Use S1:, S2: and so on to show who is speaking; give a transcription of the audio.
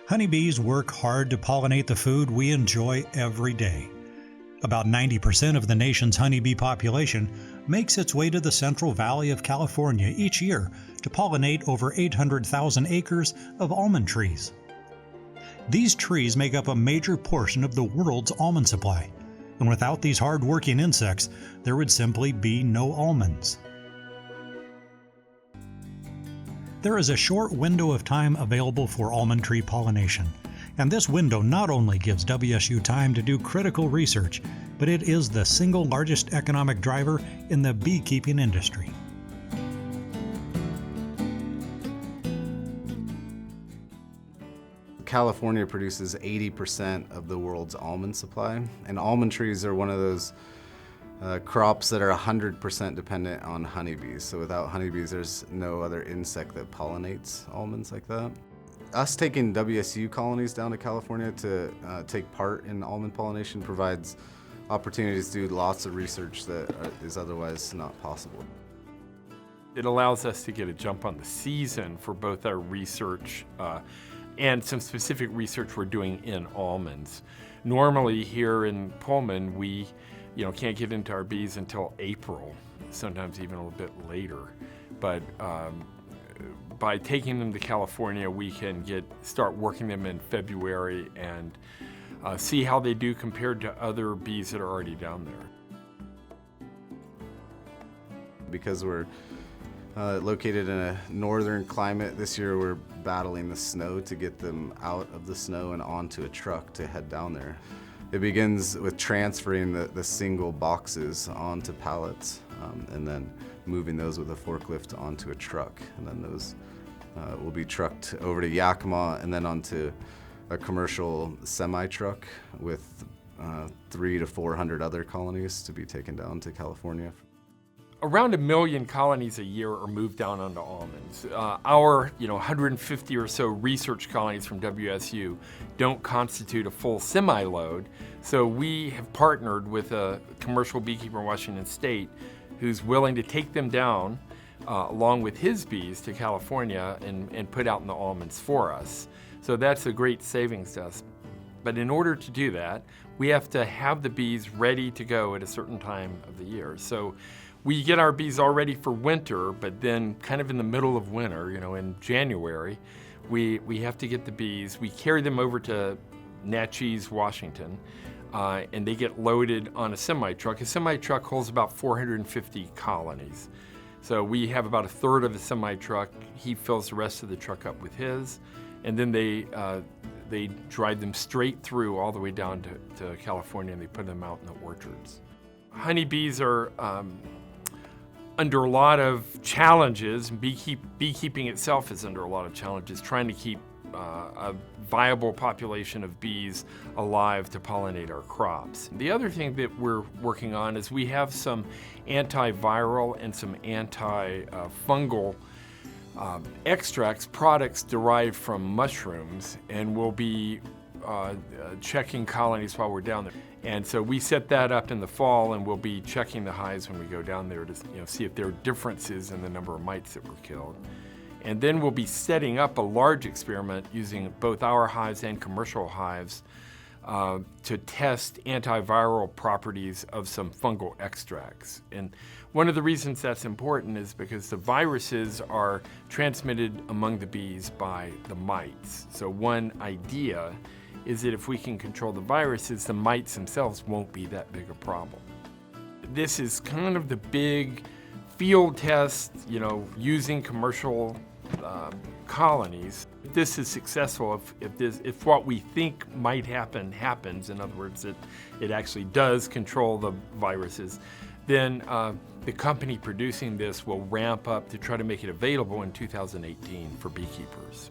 S1: Honeybees work hard to pollinate the food we enjoy every day. About 90% of the nation's honeybee population makes its way to the Central Valley of California each year to pollinate over 800,000 acres of almond trees. These trees make up a major portion of the world's almond supply, and without these hard-working insects, there would simply be no almonds. There is a short window of time available for almond tree pollination, and this window not only gives WSU time to do critical research, but it is the single largest economic driver in the beekeeping industry.
S2: California produces 80% of the world's almond supply, and almond trees are one of those crops that are 100% dependent on honeybees. So without honeybees, there's no other insect that pollinates almonds like that. Us taking WSU colonies down to California to take part in almond pollination provides opportunities to do lots of research that is otherwise not possible.
S3: It allows us to get a jump on the season for both our research and some specific research we're doing in almonds. Normally here in Pullman, we can't get into our bees until April, sometimes even a little bit later. But by taking them to California, we can start working them in February and see how they do compared to other bees that are already down there.
S2: Because we're located in a northern climate, this year we're battling the snow to get them out of the snow and onto a truck to head down there. It begins with transferring the single boxes onto pallets and then moving those with a forklift onto a truck. And then those will be trucked over to Yakima and then onto a commercial semi-truck with 300 to 400 other colonies to be taken down to California.
S3: Around 1 million colonies a year are moved down onto almonds. Our 150 or so research colonies from WSU don't constitute a full semi-load, so we have partnered with a commercial beekeeper in Washington State who's willing to take them down along with his bees to California and put out in the almonds for us. So that's a great savings to us. But in order to do that, we have to have the bees ready to go at a certain time of the year. So we get our bees all ready for winter, but then kind of in the middle of winter, in January, we have to get the bees. We carry them over to Natchez, Washington, and they get loaded on a semi-truck. A semi-truck holds about 450 colonies. So we have about a third of the semi-truck. He fills the rest of the truck up with his, and then they drive them straight through all the way down to California, and they put them out in the orchards. Honeybees are under a lot of challenges, and beekeeping itself is under a lot of challenges, trying to keep a viable population of bees alive to pollinate our crops. The other thing that we're working on is we have some antiviral and some antifungal extracts, products derived from mushrooms, and we'll be checking colonies while we're down there. And so we set that up in the fall, and we'll be checking the hives when we go down there to see if there are differences in the number of mites that were killed. And then we'll be setting up a large experiment using both our hives and commercial hives to test antiviral properties of some fungal extracts. And one of the reasons that's important is because the viruses are transmitted among the bees by the mites. So one idea is that if we can control the viruses, the mites themselves won't be that big a problem. This is kind of the big field test, using commercial colonies. If this is successful, if what we think might happen happens, in other words, that it actually does control the viruses, then the company producing this will ramp up to try to make it available in 2018 for beekeepers.